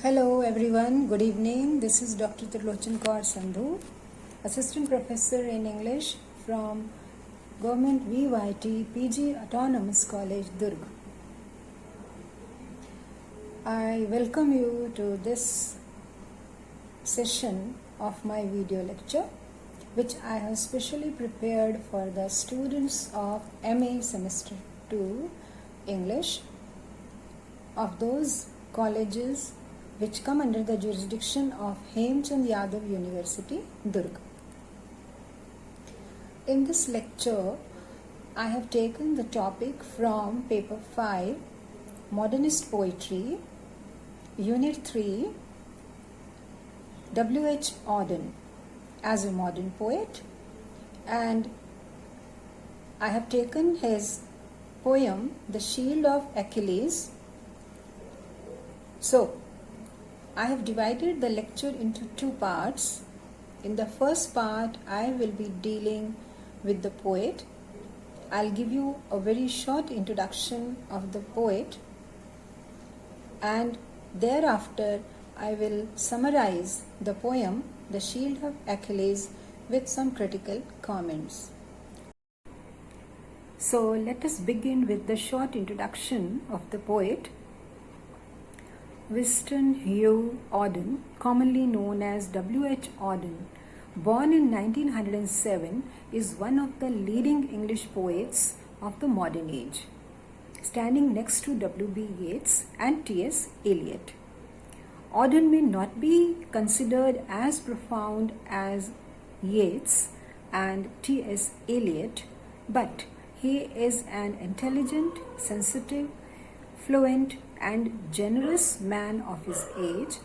Hello everyone, good evening. This is Dr. Tirlochan Kaur Sandhu, Assistant Professor in English from Government VYT PG Autonomous College, Durg. I welcome you to this session of my video lecture, which I have specially prepared for the students of MA Semester 2 English of those colleges which come under the jurisdiction of Hemchand Yadav University, Durg. In this lecture, I have taken the topic from paper 5, Modernist Poetry, Unit 3, W.H. Auden as a modern poet, and I have taken his poem, The Shield of Achilles. So, I have divided the lecture into two parts. In the first part, I will be dealing with the poet. I'll give you a very short introduction of the poet, and thereafter I will summarize the poem, The Shield of Achilles, with some critical comments. So let us begin with the short introduction of the poet. Winston Hugh Auden, commonly known as W.H. Auden, born in 1907, is one of the leading English poets of the modern age, standing next to W.B. Yeats and T.S. Eliot. Auden may not be considered as profound as Yeats and T.S. Eliot, but he is an intelligent, sensitive, fluent, and generous man of his age,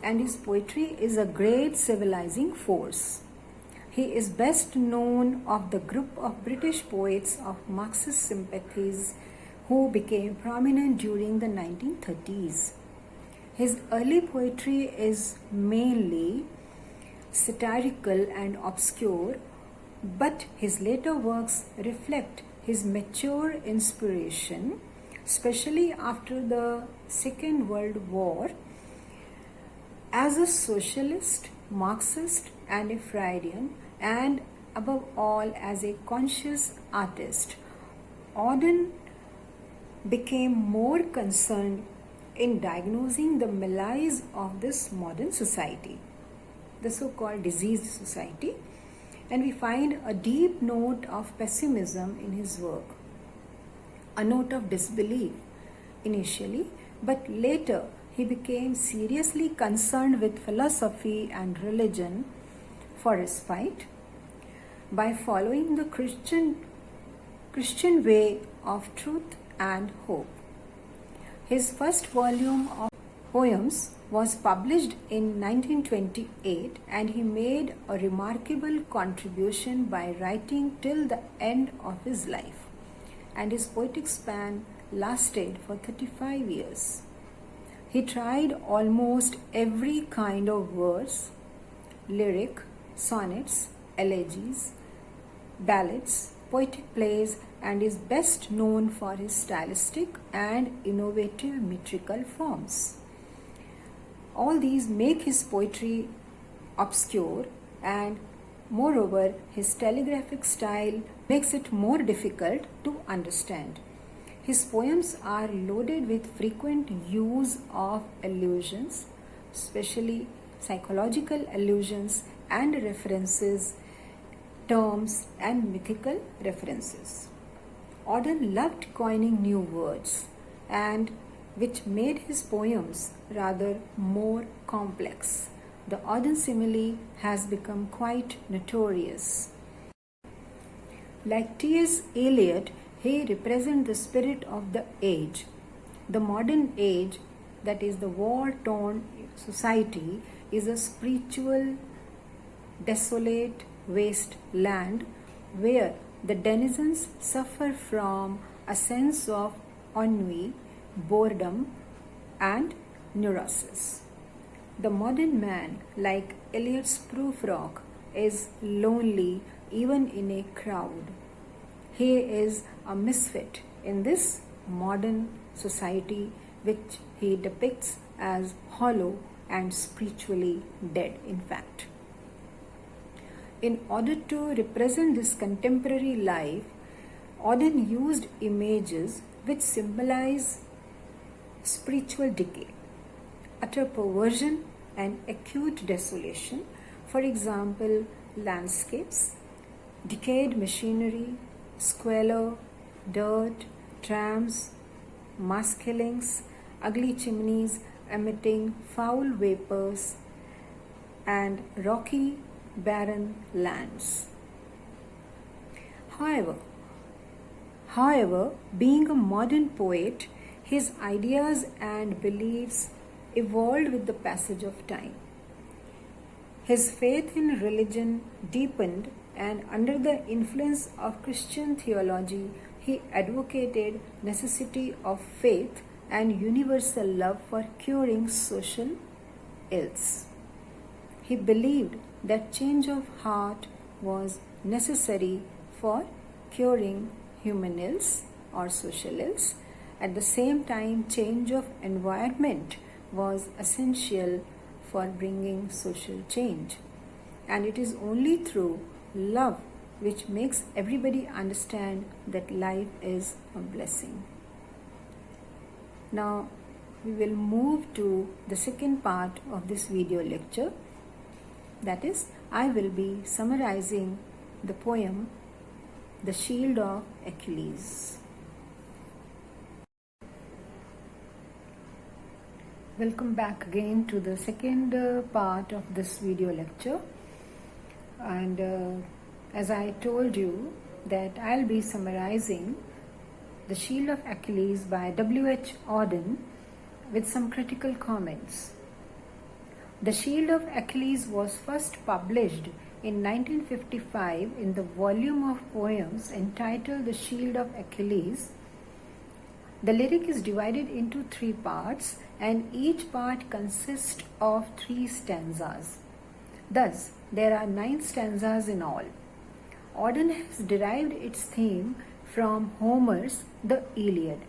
and his poetry is a great civilizing force. He is best known of the group of British poets of Marxist sympathies who became prominent during the 1930s. His early poetry is mainly satirical and obscure, but his later works reflect his mature inspiration, especially after the Second World War. As a socialist, Marxist, and a Freudian, and above all as a conscious artist, Auden became more concerned in diagnosing the malaise of this modern society, the so-called diseased society, and we find a deep note of pessimism in his work. A note of disbelief initially, but later he became seriously concerned with philosophy and religion for respite by following the Christian way of truth and hope. His first volume of poems was published in 1928, and he made a remarkable contribution by writing till the end of his life, and his poetic span lasted for 35 years. He tried almost every kind of verse, lyric, sonnets, elegies, ballads, poetic plays, and is best known for his stylistic and innovative metrical forms. All these make his poetry obscure, and moreover, his telegraphic style makes it more difficult to understand. His poems are loaded with frequent use of allusions, especially psychological allusions and references, terms, and mythical references. Auden loved coining new words, and which made his poems rather more complex. The Auden simile has become quite notorious. Like T.S. Eliot, he represents the spirit of the age. The modern age, that is the war-torn society, is a spiritual, desolate wasteland where the denizens suffer from a sense of ennui, boredom, and neurosis. The modern man, like Eliot's Prufrock, is lonely even in a crowd. He is a misfit in this modern society which he depicts as hollow and spiritually dead, in fact. In order to represent this contemporary life, Auden used images which symbolize spiritual decay, utter perversion, and acute desolation. For example, landscapes, decayed machinery, squalor, dirt, trams, mass killings, ugly chimneys emitting foul vapors, and rocky, barren lands. However, being a modern poet, his ideas and beliefs evolved with the passage of time. His faith in religion deepened, and under the influence of Christian theology, he advocated necessity of faith and universal love for curing social ills. He believed that change of heart was necessary for curing human ills or social ills. At the same time, change of environment was essential for bringing social change. And it is only through love which makes everybody understand that life is a blessing. Now, we will move to the second part of this video lecture. That is, I will be summarizing the poem The Shield of Achilles. Welcome back again to the second part of this video lecture. And as I told you that I'll be summarizing The Shield of Achilles by W.H. Auden with some critical comments. The Shield of Achilles was first published in 1955 in the volume of poems entitled The Shield of Achilles. The lyric is divided into 3 parts, and each part consists of 3 stanzas. Thus, there are 9 stanzas in all. Auden has derived its theme from Homer's The Iliad.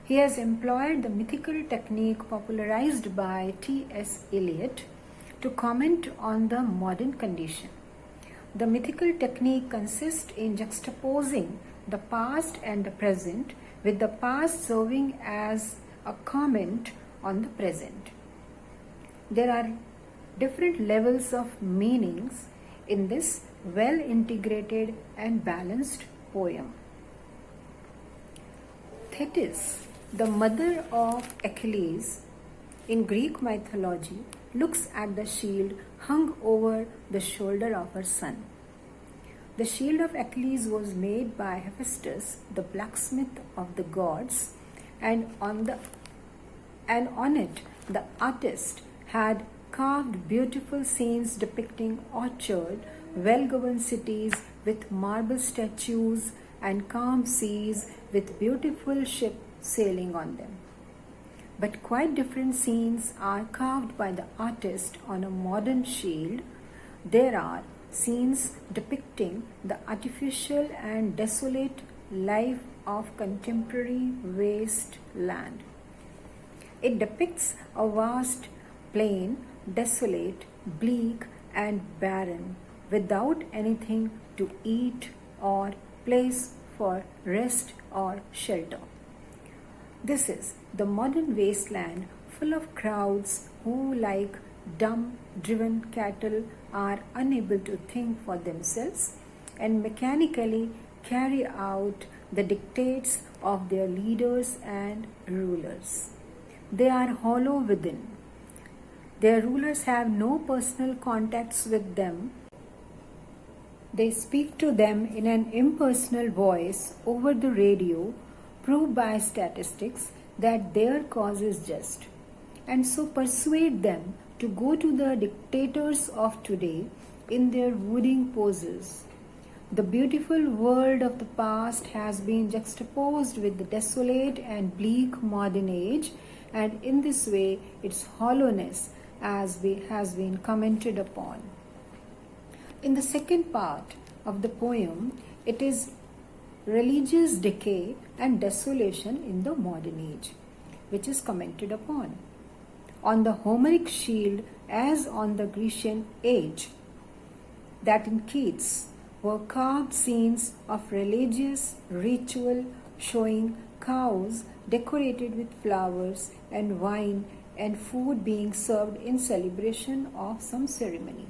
He has employed the mythical technique popularized by T.S. Eliot to comment on the modern condition. The mythical technique consists in juxtaposing the past and the present, with the past serving as a comment on the present. There are different levels of meanings in this well integrated and balanced poem. Thetis, the mother of Achilles in Greek mythology, looks at the shield hung over the shoulder of her son. The shield of Achilles was made by Hephaestus, the blacksmith of the gods, and on it the artist had carved beautiful scenes depicting orchard, well-governed cities with marble statues, and calm seas with beautiful ships sailing on them. But quite different scenes are carved by the artist on a modern shield. There are scenes depicting the artificial and desolate life of contemporary waste land. It depicts a vast plain, desolate, bleak, and barren, without anything to eat or place for rest or shelter. This is the modern wasteland full of crowds who, like dumb, driven cattle, are unable to think for themselves and mechanically carry out the dictates of their leaders and rulers. They are hollow within. Their rulers have no personal contacts with them. They speak to them in an impersonal voice over the radio, proved by statistics that their cause is just, and so persuade them to go to the dictators of today in their wooing poses. The beautiful world of the past has been juxtaposed with the desolate and bleak modern age, and in this way its hollowness has been commented upon. In the second part of the poem, it is religious decay and desolation in the modern age, which is commented upon. on the Homeric shield as on the Grecian age, that in Keats were carved scenes of religious ritual showing cows decorated with flowers and wine and food being served in celebration of some ceremony.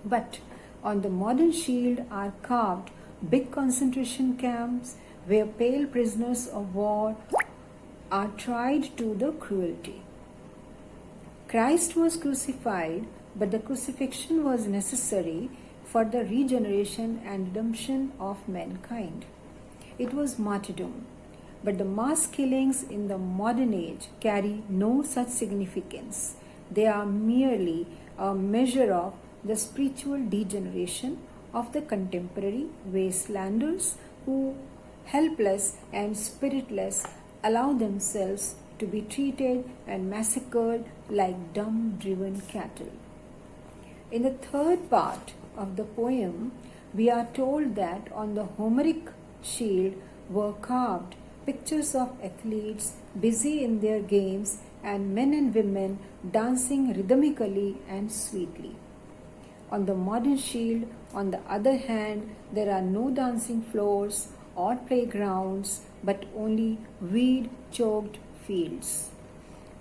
But on the modern shield are carved big concentration camps where pale prisoners of war are tried to the cruelty. Christ was crucified, but the crucifixion was necessary for the regeneration and redemption of mankind. It was martyrdom, but the mass killings in the modern age carry no such significance. They are merely a measure of the spiritual degeneration of the contemporary wastelanders who, helpless and spiritless, allow themselves to be treated and massacred like dumb-driven cattle. In the third part of the poem, we are told that on the Homeric shield were carved pictures of athletes busy in their games and men and women dancing rhythmically and sweetly. On the modern shield, on the other hand, there are no dancing floors or playgrounds, but only weed-choked fields.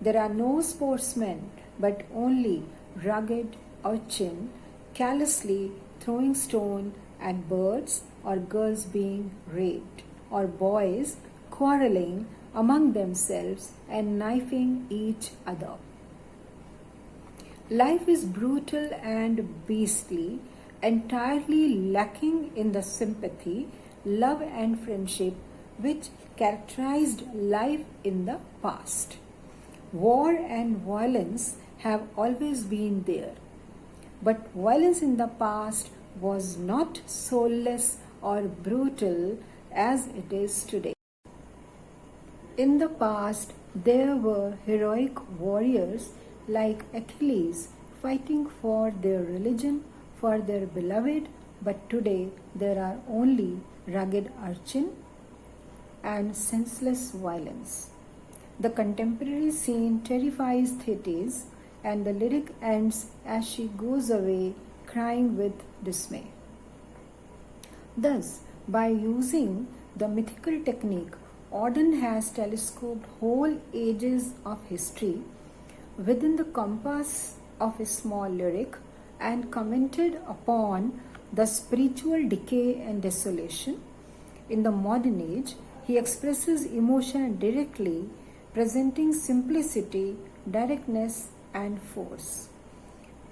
There are no sportsmen, but only rugged urchin callously throwing stone at birds, or girls being raped, or boys quarreling among themselves and knifing each other. Life is brutal and beastly, entirely lacking in the sympathy, love and friendship which characterized life in the past. War and violence have always been there, but violence in the past was not soulless or brutal as it is today. In the past, there were heroic warriors like Achilles fighting for their religion, for their beloved, but today there are only rugged urchin and senseless violence. The contemporary scene terrifies Thetis, and the lyric ends as she goes away crying with dismay. Thus, by using the mythical technique, Auden has telescoped whole ages of history within the compass of a small lyric and commented upon the spiritual decay and desolation. In the modern age, he expresses emotion directly, presenting simplicity, directness, and force.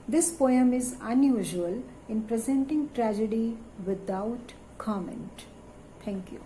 This poem is unusual in presenting tragedy without comment. Thank you.